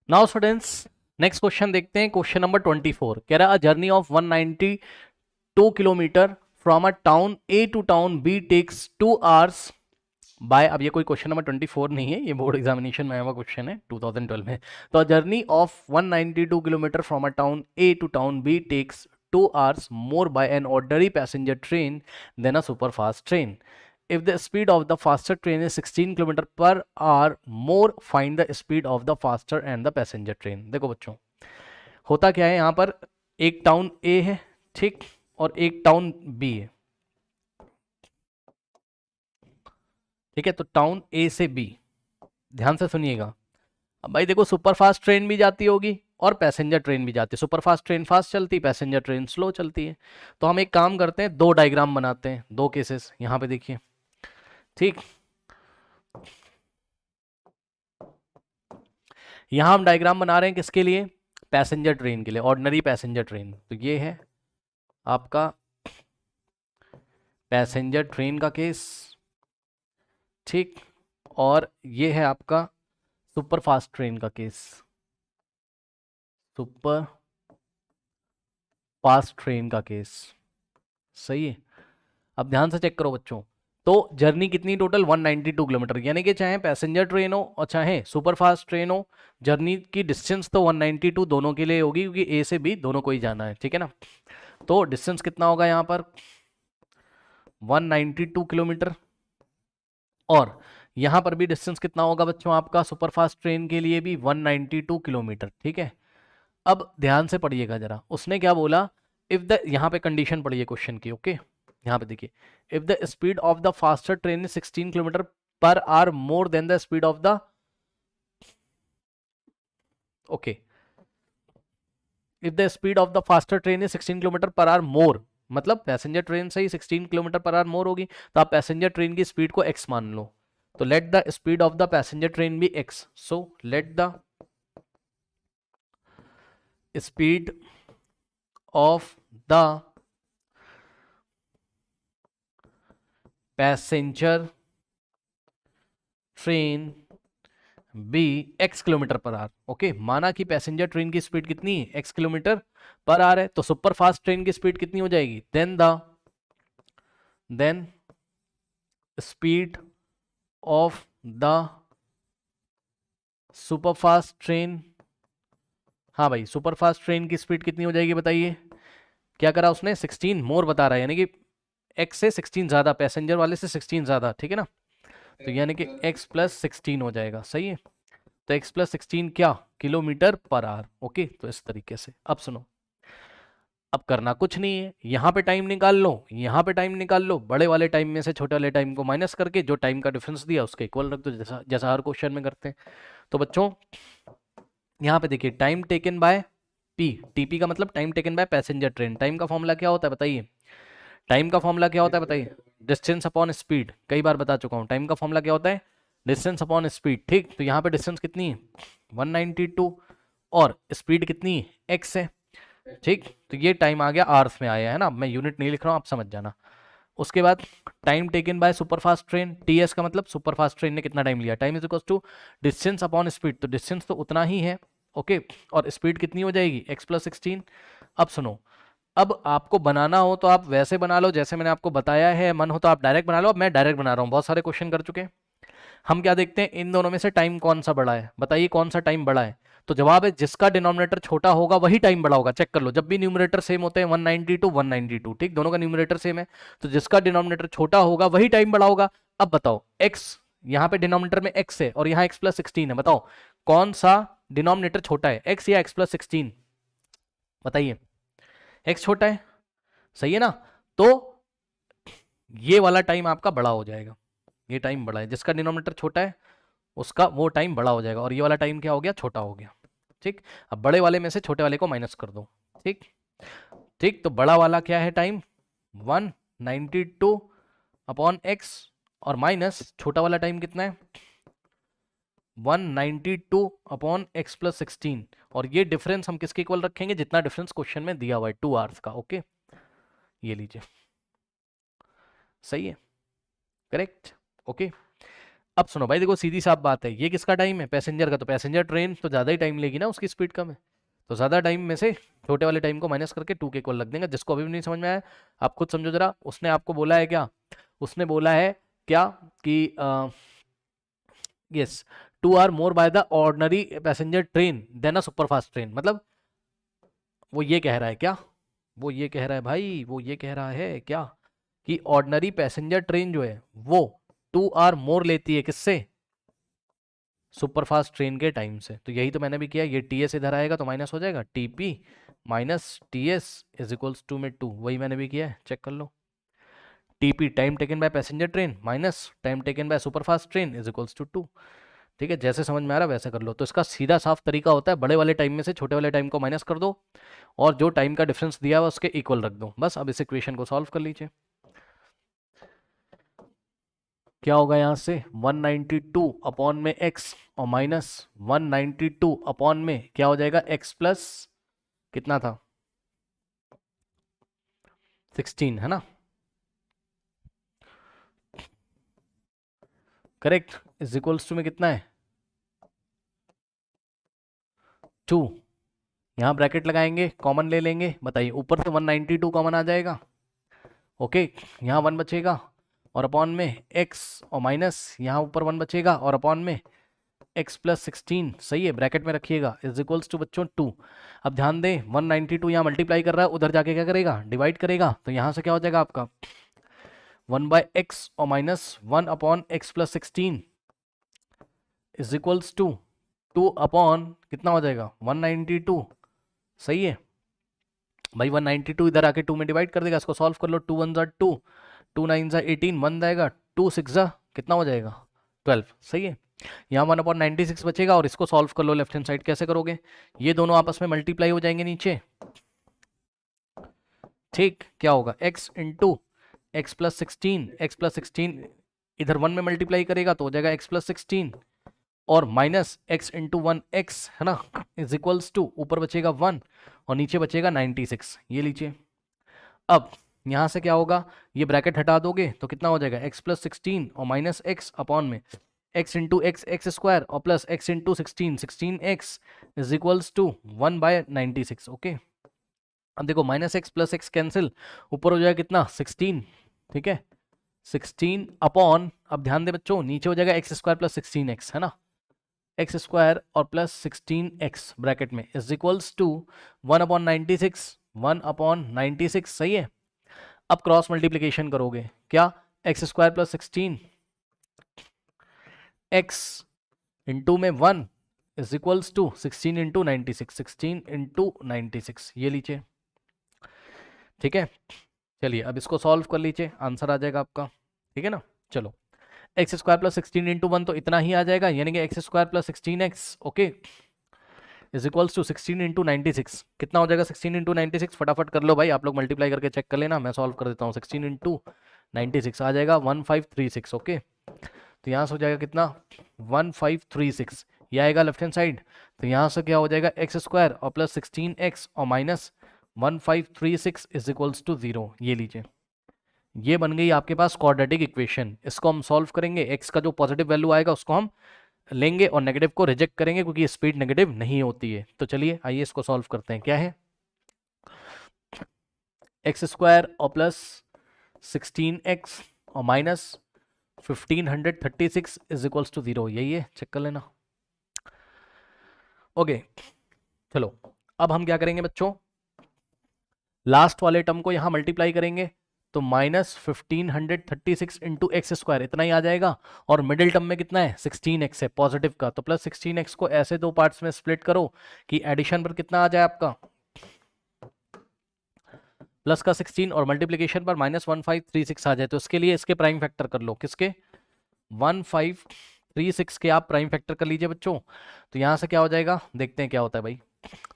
Now students, next question देखते हैं। Question number 24 कह रहा है journey of 192 kilometre from a town A to town B takes 2 hours by. अब ये कोई क्वेश्चन नंबर 24 नहीं है, ये बोर्ड एग्जामिनेशन में आया हुआ क्वेश्चन है 2012 में। तो journey of 192 kilometre from a town A to town B takes 2 hours more by an ordinary passenger train than a super fast train. If the speed of the faster train is 16 kilometer per our more, find the speed of the faster and the passenger train. देखो बच्चों, होता क्या है यहाँ पर, एक town ए है, ठीक, और एक टाउन बी है, ठीक है। तो टाउन ए से बी, ध्यान से सुनिएगा। अब भाई देखो, सुपर फास्ट ट्रेन भी जाती होगी और पैसेंजर ट्रेन भी जाती है। सुपर फास्ट ट्रेन फास्ट चलती है, पैसेंजर ट्रेन स्लो चलती है। तो हम एक काम करते हैं, दो डायग्राम बनाते हैं, दो केसेस यहाँ पे देखिए, ठीक। यहाँ हम डायग्राम बना रहे हैं किसके लिए, पैसेंजर ट्रेन के लिए, ऑर्डिनरी पैसेंजर ट्रेन। तो ये है आपका पैसेंजर ट्रेन का केस, ठीक, और ये है आपका सुपर फास्ट ट्रेन का केस, सुपर फास्ट ट्रेन का केस। सही है। अब ध्यान से चेक करो बच्चों, तो जर्नी कितनी टोटल 192 किलोमीटर, यानी कि चाहे पैसेंजर ट्रेन हो और चाहे सुपर फास्ट ट्रेन हो, जर्नी की डिस्टेंस तो 192 दोनों के लिए होगी, क्योंकि ए से बी दोनों को ही जाना है, ठीक है ना। तो डिस्टेंस कितना होगा यहाँ पर 192 किलोमीटर, और यहाँ पर भी डिस्टेंस कितना होगा बच्चों आपका सुपर फास्ट ट्रेन के लिए भी 192 किलोमीटर, ठीक है। अब ध्यान से पढ़िएगा जरा, उसने क्या बोला, इफ द, यहाँ पे कंडीशन पढ़िए क्वेश्चन की, ओके। यहाँ पे देखिए, if the speed of the faster train is 16 kilometer per hour more than the speed of the, okay, if the speed of the faster train is 16 kilometer per hour more, मतलब passenger train से ही 16 kilometer per hour मोर होगी, तो आप passenger train की speed को X मान लो। तो let the speed of the passenger train be X, so let the speed of the passenger train be X kilometre per hour, okay. माना कि पैसेंजर ट्रेन की स्पीड कितनी है, एक्स किलोमीटर पर आर है, तो सुपर फास्ट ट्रेन की speed कितनी हो जाएगी, then speed of the super fast train, हाँ भाई, सुपर फास्ट ट्रेन की स्पीड कितनी हो जाएगी बताइए। क्या करा उसने, 16 मोर बता रहा है, यानी कि एक्स से 16 ज्यादा, पैसेंजर वाले से 16 ज्यादा, ठीक है ना। तो यानी कि एक्स प्लस 16 हो जाएगा, सही है। तो x प्लस 16 क्या, किलोमीटर पर आवर, ओके। तो इस तरीके से, अब सुनो, अब करना कुछ नहीं है, यहाँ पे टाइम निकाल लो, यहाँ पे टाइम निकाल लो, बड़े वाले टाइम में से छोटे वाले टाइम को माइनस करके जो टाइम का डिफरेंस दिया उसके इक्वल रख दो, जैसा जैसा हर क्वेश्चन में करते हैं। तो बच्चों यहाँ पे देखिए, time taken by P, TP का मतलब time taken by passenger train, time का फॉर्मूला क्या होता है बताइए, टाइम का फॉर्मूला क्या होता है बताइए, डिस्टेंस अपॉन स्पीड, कई बार बता चुका हूँ, टाइम का फॉर्मूला क्या होता है, डिस्टेंस अपॉन स्पीड, ठीक। तो यहाँ पे डिस्टेंस कितनी है 192, और स्पीड कितनी है एक्स है, ठीक। तो ये टाइम आ गया आवर्स में आया है ना, मैं यूनिट नहीं लिख रहा हूँ, आप समझ जाना। उसके बाद time taken by super fast train, T S का मतलब सुपर फास्ट ट्रेन ने कितना टाइम लिया, time is equal to distance upon speed, तो डिस्टेंस तो उतना ही है, ओके। और स्पीड कितनी हो जाएगी एक्स प्लस 16। अब सुनो, अब आपको बनाना हो तो आप वैसे बना लो जैसे मैंने आपको बताया है, मन हो तो आप डायरेक्ट बना लो, अब मैं डायरेक्ट बना रहा हूँ, बहुत सारे क्वेश्चन कर चुके हैं। हम क्या देखते हैं, इन दोनों में से टाइम कौन सा बड़ा है, बताइए कौन सा टाइम बड़ा है। तो जवाब है जिसका डिनोमिनेटर छोटा होगा वही टाइम बड़ा होगा, चेक कर लो, जब भी न्यूमरेटर सेम होते हैं 192 192, ठीक, दोनों का न्यूमरेटर सेम है, तो जिसका डिनोमिनेटर छोटा होगा वही टाइम बड़ा होगा। अब बताओ एक्स, यहाँ पे डिनोमिनेटर में एक्स है और यहाँ एक्स प्लस 16 है, बताओ कौन सा डिनोमिनेटर छोटा है, एक्स या एक्स प्लस 16, बताइए। एक्स छोटा है, सही है ना। तो ये वाला टाइम आपका बड़ा हो जाएगा, ये टाइम बड़ा है, जिसका डिनोमिनेटर छोटा है उसका वो टाइम बड़ा हो जाएगा, और ये वाला टाइम क्या हो गया, छोटा हो गया, ठीक। अब बड़े वाले में से छोटे वाले को माइनस कर दो, ठीक, ठीक। तो बड़ा वाला क्या है टाइम 192 अपॉन एक्स, और माइनस छोटा वाला टाइम कितना है 192 अपॉन एक्स प्लस 16, और ये डिफरेंस हम किसके इक्वल रखेंगे, जितना डिफरेंस क्वेश्चन में दिया हुआ है 2 आवर्स का, ओके। ये लीजिए, सही है, करेक्ट, ओके। अब सुनो भाई, देखो सीधी साफ बात है, ये किसका टाइम है, पैसेंजर का। तो पैसेंजर ट्रेन तो ज़्यादा ही टाइम लेगी ना, उसकी स्पीड कम है, तो ज़्यादा टाइम में से छोटे वाले टाइम को माइनस करके 2 के इक्वल रख देंगे। जिसको अभी भी नहीं समझ में आया, आप खुद समझो जरा। उसने आपको बोला है क्या, उसने बोला है क्या कि yes, 2 hours more by the ordinary passenger train than a superfast train. मतलब वो ये कह रहा है क्या, वो ये कह रहा है भाई, वो ये कह रहा है क्या कि ऑर्डिनरी पैसेंजर ट्रेन जो है वो 2 आर मोर लेती है किससे, सुपरफास्ट ट्रेन के टाइम से। तो यही तो मैंने भी किया, ये टी एस इधर आएगा तो माइनस हो जाएगा, t p minus t s is equals to में 2, वही मैंने भी किया है, चेक कर लो। T p time taken by passenger train minus time taken by superfast train is equals to 2। ठीक है, जैसे समझ में आ रहा है वैसे कर लो। तो इसका सीधा साफ तरीका होता है, बड़े वाले टाइम में से छोटे वाले टाइम को माइनस कर दो और जो टाइम का डिफरेंस दिया हुआ उसके इक्वल रख दो, बस। अब इस इक्वेशन को सॉल्व कर लीजिए। क्या होगा यहाँ से, 192 अपॉन में x और माइनस 192 अपॉन में क्या हो जाएगा, x प्लस कितना था 16, है ना, करेक्ट। इज इक्वल्स टू में कितना है 2। यहाँ ब्रैकेट लगाएंगे, कॉमन ले लेंगे, बताइए ऊपर से 192 कॉमन आ जाएगा, ओके। यहाँ 1 बचेगा और अपॉन में x और माइनस यहाँ ऊपर 1 बचेगा और अपॉन में x प्लस 16, सही है, ब्रैकेट में रखिएगा, इज इक्वल्स टू बच्चों 2। अब ध्यान दें 192 यहाँ मल्टीप्लाई कर रहा है, उधर जाके क्या करेगा, डिवाइड करेगा। तो यहाँ से क्या हो जाएगा आपका 1/x और minus 1 upon x plus 16 is equals to 2 upon कितना हो जाएगा 192, सही है भाई। 192 इधर आके 2 में डिवाइड कर देगा, इसको सॉल्व कर लो। 2 1 2, 2 9 18, 1 जाएगा, 2 6 कितना हो जाएगा 12, सही है। यहाँ 1/96 बचेगा और इसको सॉल्व कर लो लेफ्ट हैंड साइड। कैसे करोगे, ये दोनों आपस में मल्टीप्लाई हो जाएंगे नीचे, ठीक। क्या होगा x इंटू एक्स प्लस 16 इधर 1 में मल्टीप्लाई करेगा तो हो जाएगा x प्लस 16 और माइनस x इंटू 1x, है ना, इज इक्वल्स टू ऊपर बचेगा 1 और नीचे बचेगा 96, ये लीजिए। अब यहाँ से क्या होगा, ये ब्रैकेट हटा दोगे तो कितना हो जाएगा x प्लस 16 और माइनस x अपॉन में x into x x square और plus x into 16 is equals to 1/96, okay. अब देखो minus x plus x cancel, ऊपर हो जाएगा कितना 16, ठीक है, 16 अपॉन, अब ध्यान दे बच्चों, नीचे हो जाएगा एक्स स्क्वायर प्लस 16x, है ना, एक्स स्क्वायर और प्लस 16x ब्रैकेट में इज इक्वल्स टू 1/96, 1/96, सही है। अब क्रॉस मल्टीप्लीकेशन करोगे, क्या, x square plus 16 x into में 1 is equals to 16 into 96, 16 into 96, ये लीजिए, ठीक है। चलिए अब इसको सॉल्व कर लीजिए, आंसर आ जाएगा आपका, ठीक है ना। चलो एक्स स्क्वायर प्लस 16 इंटू 1 तो इतना ही आ जाएगा, यानी कि x square plus 16x, okay, is equals to 16 into 96, कितना हो जाएगा 16 इंटू 96, फटाफट कर लो भाई, आप लोग मल्टीप्लाई करके चेक कर लेना, मैं सॉल्व कर देता हूँ। 16 इंटू 96 आ जाएगा 1536, ओके। तो यहाँ से हो जाएगा कितना 1536, ये आएगा लेफ्ट हैंड साइड। तो यहाँ से क्या हो जाएगा एक्स स्क्वायर और प्लस 16x और माइनस 1536 इज इक्वल्स टू 0, ये लीजिए, ये बन गई आपके पास क्वाड्रेटिक इक्वेशन। इसको हम सॉल्व करेंगे, x का जो पॉजिटिव वैल्यू आएगा उसको हम लेंगे और नेगेटिव को रिजेक्ट करेंगे क्योंकि स्पीड नेगेटिव नहीं होती है। तो चलिए आइए इसको सॉल्व करते हैं। क्या है, एक्स स्क्वायर और प्लस 16x और माइनस 1536 इज इक्वल्स टू 0, यही है, चेक कर लेना, ओके। चलो अब हम क्या करेंगे बच्चों, लास्ट वाले टर्म को यहां मल्टीप्लाई करेंगे तो माइनस 1536 इंटू एक्स स्क्वायर इतना ही आ जाएगा और मिडिल टर्म में कितना है 16x है पॉजिटिव का, तो प्लस 16x को ऐसे दो पार्ट्स में स्प्लिट करो कि एडिशन पर कितना आ जाए आपका प्लस का 16 और मल्टीप्लीकेशन पर माइनस 1536 आ जाए। तो इसके लिए इसके प्राइम फैक्टर कर लो, किसके 1536 के आप प्राइम फैक्टर कर लीजिए बच्चों। तो यहां से क्या हो जाएगा, देखते हैं क्या होता है भाई।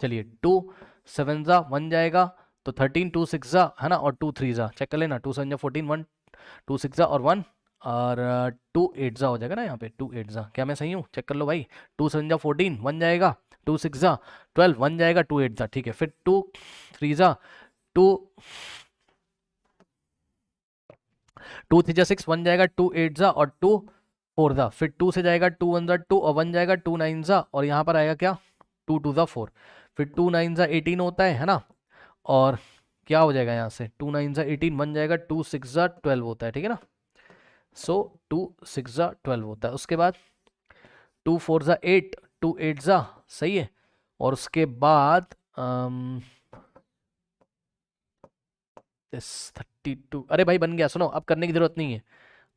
चलिए 2 7 1 जाएगा तो 13 2 6 है ना, और 2 3 चेक कर लेना, 2 7 14 1 2 6 और 1 और 2 8 हो जाएगा ना, यहाँ पे 2 8 क्या मैं सही हूँ, चेक कर लो भाई। 2 7 14 1 जाएगा, 2 6 12 1 जाएगा, 2 8 ठीक है, फिर 2 3 2 2 3 6 1 जाएगा, 2 8 और 2 4 ज़ा, फिर 2 से जाएगा 2 1 ज़ा 2 और 1 जाएगा 2 9 ज़ा, और यहाँ पर आएगा क्या 2 2 ज़ा 4, फिर 2 9 ज़ा 18 होता है ना, और क्या हो जाएगा यहाँ से 2 9 ज़ा 18, 1 जाएगा 2 6 ज़ा 12 होता है, ठीक है ना। सो 2 6 ज़ा 12 होता है। उसके बाद 2 4 ज़ा 8, 2 8 ज़ा, सही है। और उसके बाद 32, अरे भाई बन गया, सुनो अब करने की जरूरत नहीं है,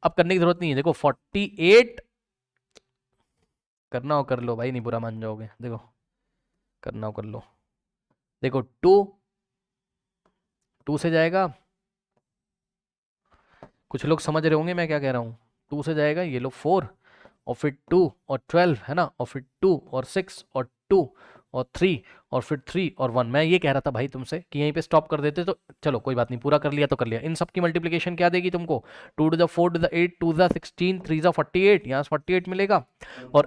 अब करने की जरूरत नहीं है। देखो 48, करना हो कर लो भाई, नहीं बुरा मान जाओगे, देखो करना हो कर लो। देखो 2 से जाएगा, कुछ लोग समझ रहे होंगे मैं क्या कह रहा हूँ, 2 से जाएगा ये लो 4, और फिर 2 और 12 है ना, और फिर 2 और 6 और 2 और 3 और फिर 3 और 1। मैं ये कह रहा था भाई तुमसे कि यहीं पे स्टॉप कर देते, तो चलो कोई बात नहीं, पूरा कर लिया तो कर लिया। इन सब की मल्टीप्लिकेशन क्या देगी तुमको, 2 टू द 4 टू द 8, 2 ज़ा 16, 3 ज़ा 48, यहाँ 48 मिलेगा। और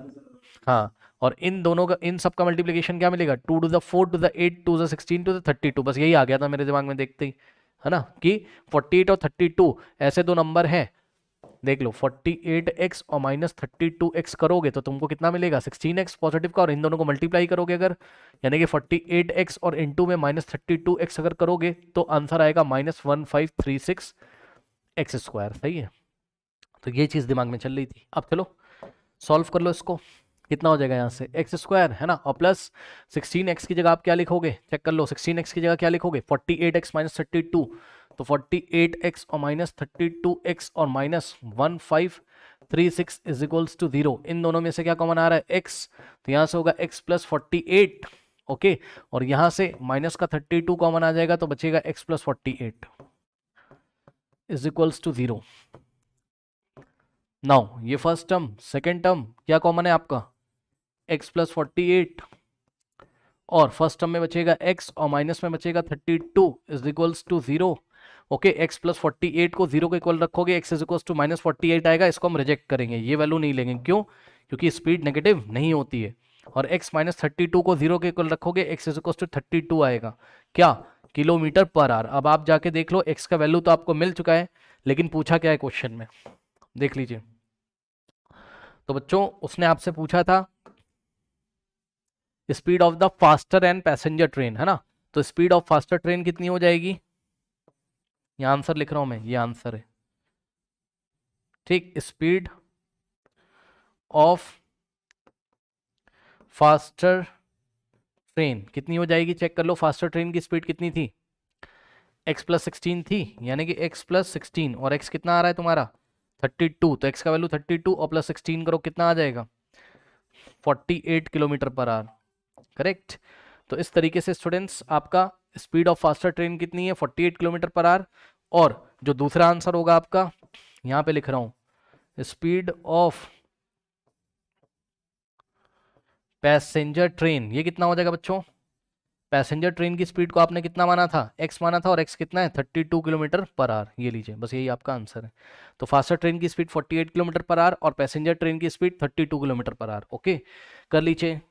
हाँ, और इन दोनों का, इन सब का मल्टीप्लिकेशन क्या मिलेगा, 2 टू द 4 टू द 8, 2 ज़ा 16 टू द 32। बस यही आ गया था मेरे दिमाग में देखते ही, है ना, कि 48 और 32 ऐसे दो नंबर हैं। देख लो 48x और -32x करोगे तो तुमको कितना मिलेगा 16x पॉजिटिव का, और इन दोनों को मल्टीप्लाई करोगे अगर, यानी कि 48x और इनटू में -32x अगर करोगे तो आंसर आएगा -1536 एक्स स्क्वायर। सही है, तो ये चीज़ दिमाग में चल रही थी। अब चलो सॉल्व कर लो इसको, कितना हो जाएगा यहाँ से एक्स स्क्वायर, है ना, और प्लस 16x की जगह आप क्या लिखोगे, चेक कर लो, 16x की जगह क्या लिखोगे 48x -32, तो 48x और -32x और -1536 इज इक्वल्स टू 0। इन दोनों में से क्या कॉमन आ रहा है x, तो यहाँ से होगा x प्लस 48, ओके, और यहाँ से माइनस का 32 कॉमन आ जाएगा, तो बचेगा x plus 48 is equals to 0। Now ये फर्स्ट टर्म, सेकेंड टर्म क्या कॉमन है आपका x प्लस 48, और फर्स्ट टर्म में बचेगा x और माइनस में बचेगा 32 is equals to 0। Okay, x plus 48 को 0 के इक्वल रखोगे, x इज इक्वल्स टू -48 आएगा, इसको हम रिजेक्ट करेंगे, ये वैल्यू नहीं लेंगे। क्यों? क्योंकि स्पीड नेगेटिव नहीं होती है। और x -32 को 0 के इक्वल रखोगे, x इज इक्वल्स टू 32 आएगा, क्या, किलोमीटर पर आवर। अब आप जाके देख लो, x का वैल्यू तो आपको मिल चुका है, लेकिन पूछा क्या है क्वेश्चन में, देख लीजिए। तो बच्चों उसने आपसे पूछा था speed of the faster and passenger train, है ना, तो स्पीड ऑफ फास्टर ट्रेन कितनी हो जाएगी, ये आंसर लिख रहा हूं मैं, ये आंसर है, ठीक। स्पीड ऑफ फास्टर ट्रेन कितनी हो जाएगी, चेक कर लो, फास्टर ट्रेन की स्पीड कितनी थी, x प्लस 16 थी, यानी कि x प्लस 16, और x कितना आ रहा है तुम्हारा 32, तो x का वैल्यू 32 और प्लस 16 करो, कितना आ जाएगा 48 किलोमीटर पर आवर, करेक्ट। तो इस तरीके से स्टूडेंट्स आपका स्पीड ऑफ फास्टर ट्रेन कितनी है 48 किलोमीटर पर आवर। और जो दूसरा आंसर होगा आपका, यहां पे लिख रहा हूं, स्पीड ऑफ पैसेंजर ट्रेन, ये कितना हो जाएगा बच्चों, पैसेंजर ट्रेन की स्पीड को आपने कितना माना था, x माना था, और x कितना है 32 किलोमीटर पर आवर, ये लीजिए, बस यही आपका आंसर है। तो फास्टर ट्रेन की स्पीड 48 किलोमीटर पर आवर और पैसेंजर ट्रेन की speed 32 kilometre per our. Okay, कर लीजिए,